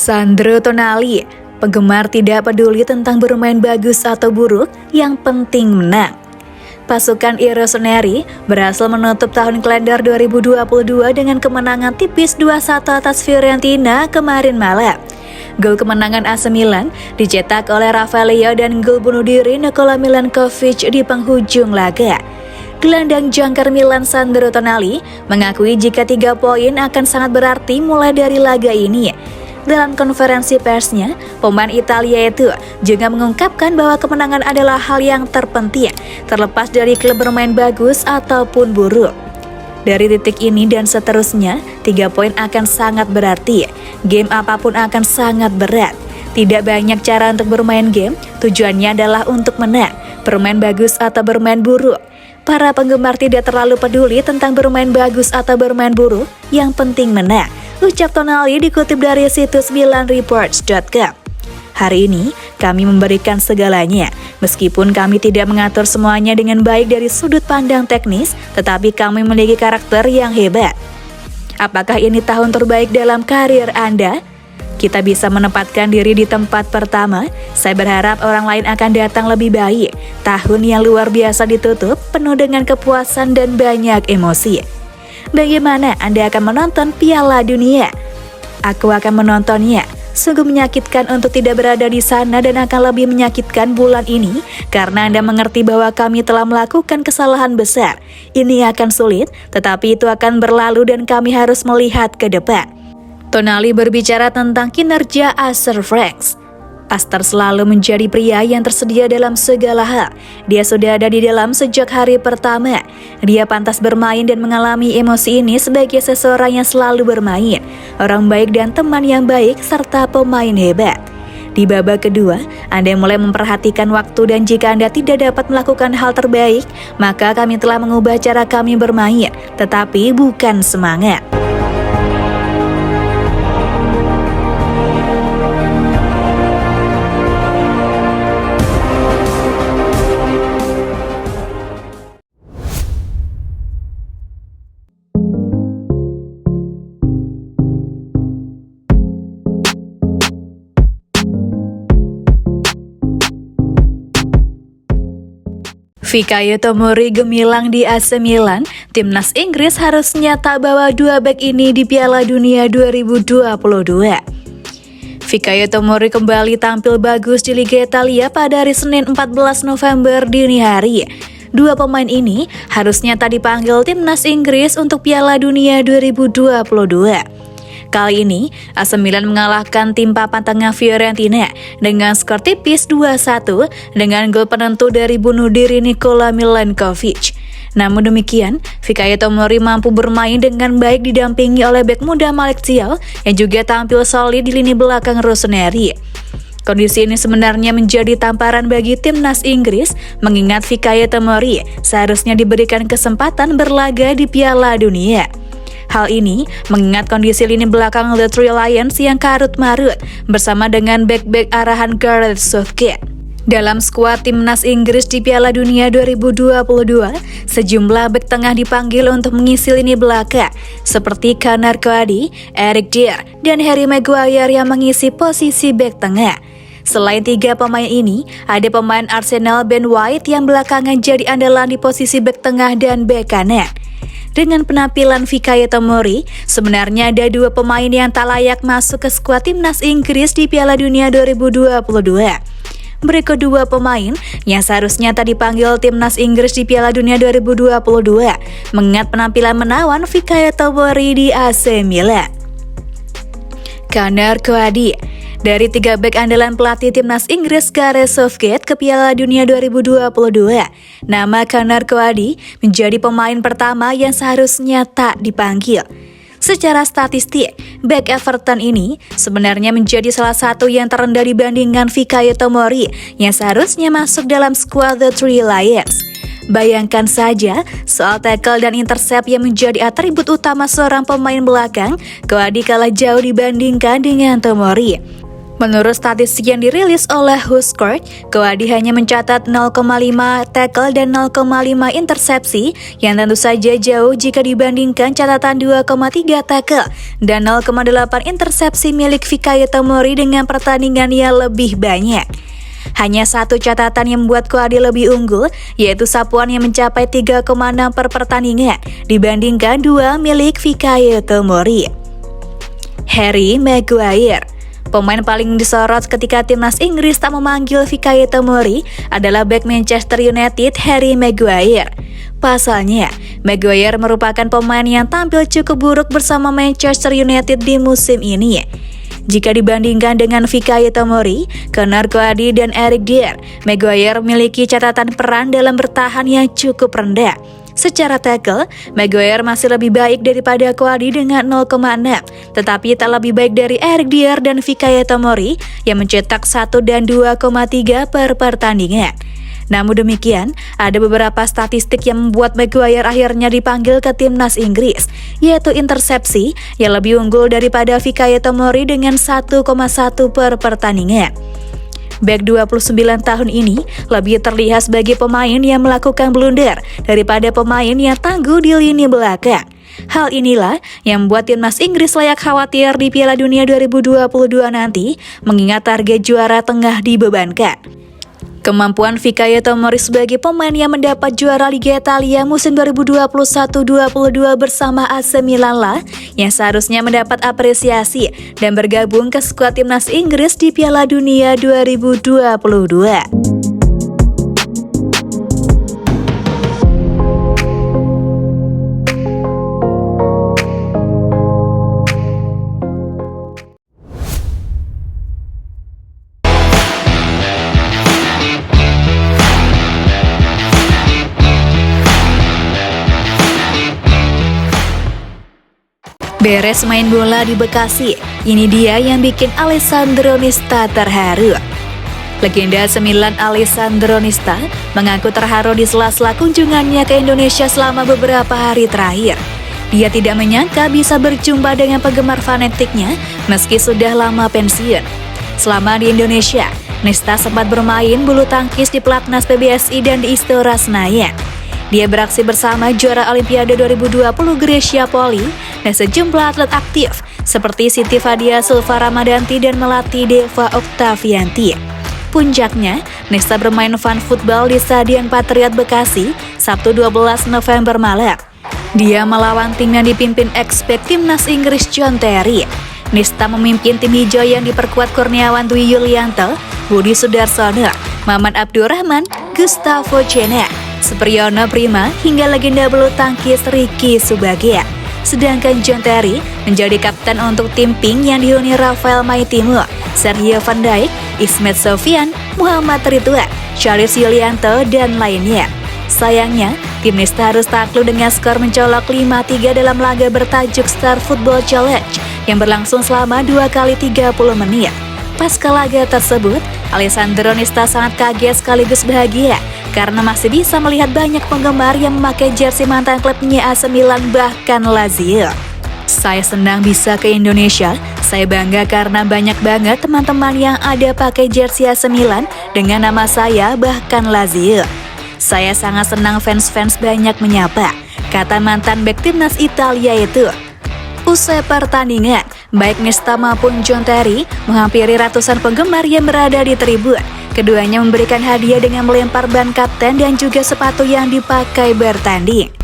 Sandro Tonali, penggemar tidak peduli tentang bermain bagus atau buruk, yang penting menang. Pasukan I Rossoneri berhasil menutup tahun kalender 2022 dengan kemenangan tipis 2-1 atas Fiorentina kemarin malam. Gol kemenangan AC Milan dicetak oleh Rafaelio dan gol bunuh diri Nikola Milankovic di penghujung laga. Gelandang jangkar Milan Sandro Tonali mengakui jika 3 poin akan sangat berarti mulai dari laga ini. Dalam konferensi persnya, pemain Italia itu juga mengungkapkan bahwa kemenangan adalah hal yang terpenting, terlepas dari klub bermain bagus ataupun buruk. Dari titik ini dan seterusnya, 3 poin akan sangat berarti. Game apapun akan sangat berat. Tidak banyak cara untuk bermain game, tujuannya adalah untuk menang, bermain bagus atau bermain buruk. Para penggemar tidak terlalu peduli tentang bermain bagus atau bermain buruk, yang penting menang, ucap Tonali dikutip dari situs milanreports.com. Hari ini, kami memberikan segalanya. Meskipun kami tidak mengatur semuanya dengan baik dari sudut pandang teknis, tetapi kami memiliki karakter yang hebat. Apakah ini tahun terbaik dalam karir Anda? Kita bisa menempatkan diri di tempat pertama. Saya berharap orang lain akan datang lebih baik. Tahun yang luar biasa ditutup, penuh dengan kepuasan dan banyak emosi. Bagaimana Anda akan menonton Piala Dunia? Aku akan menontonnya. Sungguh menyakitkan untuk tidak berada di sana dan akan lebih menyakitkan bulan ini karena Anda mengerti bahwa kami telah melakukan kesalahan besar. Ini akan sulit, tetapi itu akan berlalu dan kami harus melihat ke depan. Tonali berbicara tentang kinerja Asher Franks. Astar selalu menjadi pria yang tersedia dalam segala hal. Dia sudah ada di dalam sejak hari pertama. Dia pantas bermain dan mengalami emosi ini sebagai seseorang yang selalu bermain, orang baik dan teman yang baik, serta pemain hebat. Di babak kedua, Anda mulai memperhatikan waktu dan jika Anda tidak dapat melakukan hal terbaik, maka kami telah mengubah cara kami bermain, tetapi bukan semangat. Fikayo Tomori gemilang di AC Milan, timnas Inggris harusnya tak bawa 2 bek ini di Piala Dunia 2022. Fikayo Tomori kembali tampil bagus di Liga Italia pada hari Senin 14 November dini hari. 2 pemain ini harusnya tak dipanggil timnas Inggris untuk Piala Dunia 2022. Kali ini, AC Milan mengalahkan tim papan tengah Fiorentina dengan skor tipis 2-1 dengan gol penentu dari bunuh diri Nikola Milankovic. Namun demikian, Fikayo Tomori mampu bermain dengan baik didampingi oleh bek muda Malik Thiaw yang juga tampil solid di lini belakang Rossoneri. Kondisi ini sebenarnya menjadi tamparan bagi timnas Inggris, mengingat Fikayo Tomori seharusnya diberikan kesempatan berlaga di Piala Dunia. Hal ini mengingat kondisi lini belakang The Three Lions yang karut-marut bersama dengan bek-bek arahan Gareth Southgate. Dalam skuad timnas Inggris di Piala Dunia 2022, sejumlah bek tengah dipanggil untuk mengisi lini belakang, seperti Conor Coady, Eric Dier, dan Harry Maguire yang mengisi posisi bek tengah. Selain 3 pemain ini, ada pemain Arsenal Ben White yang belakangan jadi andalan di posisi bek tengah dan bek kanan. Dengan penampilan Fikayo Tomori, sebenarnya ada 2 pemain yang tak layak masuk ke skuad timnas Inggris di Piala Dunia 2022. Berikut 2 pemain yang seharusnya tak dipanggil timnas Inggris di Piala Dunia 2022, mengingat penampilan menawan Fikayo Tomori di AC Milan. Conor Coady. Dari 3 bek andalan pelatih timnas Inggris Gareth Southgate ke Piala Dunia 2022, nama Conor Coady menjadi pemain pertama yang seharusnya tak dipanggil. Secara statistik, bek Everton ini sebenarnya menjadi salah satu yang terendah dibandingkan Fikayo Tomori yang seharusnya masuk dalam skuad The Three Lions. Bayangkan saja, soal tackle dan intercept yang menjadi atribut utama seorang pemain belakang, Coady kalah jauh dibandingkan dengan Tomori. Menurut statistik yang dirilis oleh WhoScored, Coady hanya mencatat 0,5 tackle dan 0,5 intersepsi, yang tentu saja jauh jika dibandingkan catatan 2,3 tackle dan 0,8 intersepsi milik Fikayo Tomori dengan pertandingan yang lebih banyak. Hanya satu catatan yang membuat Coady lebih unggul, yaitu sapuan yang mencapai 3,6 per pertandingan dibandingkan 2 milik Fikayo Tomori. Harry Maguire, pemain paling disorot ketika timnas Inggris tak memanggil Fikayo Tomori adalah bek Manchester United Harry Maguire. Pasalnya, Maguire merupakan pemain yang tampil cukup buruk bersama Manchester United di musim ini. Jika dibandingkan dengan Fikayo Tomori, Conor Coady dan Eric Dier, Maguire memiliki catatan peran dalam bertahan yang cukup rendah. Secara tackle, Maguire masih lebih baik daripada Coady dengan 0,6, tetapi tak lebih baik dari Eric Dier dan Fikayo Tomori yang mencetak 1 dan 2,3 per pertandingan. Namun demikian, ada beberapa statistik yang membuat Maguire akhirnya dipanggil ke timnas Inggris, yaitu intersepsi yang lebih unggul daripada Fikayo Tomori dengan 1,1 per pertandingan. Bek 29 tahun ini lebih terlihat sebagai pemain yang melakukan blunder daripada pemain yang tangguh di lini belakang. Hal inilah yang membuat timnas Inggris layak khawatir di Piala Dunia 2022 nanti, mengingat target juara tengah dibebankan. Kemampuan Fikayo Tomori sebagai pemain yang mendapat juara Liga Italia musim 2021-22 bersama AC Milan lah yang seharusnya mendapat apresiasi dan bergabung ke skuad timnas Inggris di Piala Dunia 2022. Beres main bola di Bekasi, ini dia yang bikin Alessandro Nesta terharu. Legenda AC Milan Alessandro Nesta mengaku terharu di sela-sela kunjungannya ke Indonesia selama beberapa hari terakhir. Dia tidak menyangka bisa berjumpa dengan penggemar fanatiknya meski sudah lama pensiun. Selama di Indonesia, Nesta sempat bermain bulu tangkis di Pelatnas PBSI dan di Istora Senayan. Dia beraksi bersama juara Olimpiade 2020 Grecia Poli dan sejumlah atlet aktif seperti Siti Fadia Silva Ramadanti dan Melati Deva Oktavianti. Puncaknya, Nesta bermain fun football di Stadion Patriot Bekasi Sabtu 12 November malam. Dia melawan tim yang dipimpin ex-bek timnas Inggris John Terry. Nesta memimpin tim hijau yang diperkuat Kurniawan Dwi Yulianto, Budi Sudarsono, Maman Abdurrahman, Gustavo Cena, Supriyono Prima hingga legenda bulu tangkis Ricky Subagio. Sedangkan John Terry menjadi kapten untuk tim Pink yang dihuni Rafael Maitimo, Sergio Van Dijk, Ismet Sofyan, Muhammad Ridwan, Charles Yulianto, dan lainnya. Sayangnya, tim Nesta harus takluk dengan skor mencolok 5-3 dalam laga bertajuk Star Football Challenge yang berlangsung selama 2 kali 30 menit. Pasca laga tersebut, Alessandro Nesta sangat kaget sekaligus bahagia karena masih bisa melihat banyak penggemar yang memakai jersey mantan klubnya AC Milan bahkan Lazio. Saya senang bisa ke Indonesia, saya bangga karena banyak banget teman-teman yang ada pakai jersey AC Milan dengan nama saya bahkan Lazio. Saya sangat senang fans-fans banyak menyapa, kata mantan bek timnas Italia itu. Usai pertandingan, baik Nesta maupun John Terry menghampiri ratusan penggemar yang berada di tribun. Keduanya memberikan hadiah dengan melempar ban kapten dan juga sepatu yang dipakai bertanding.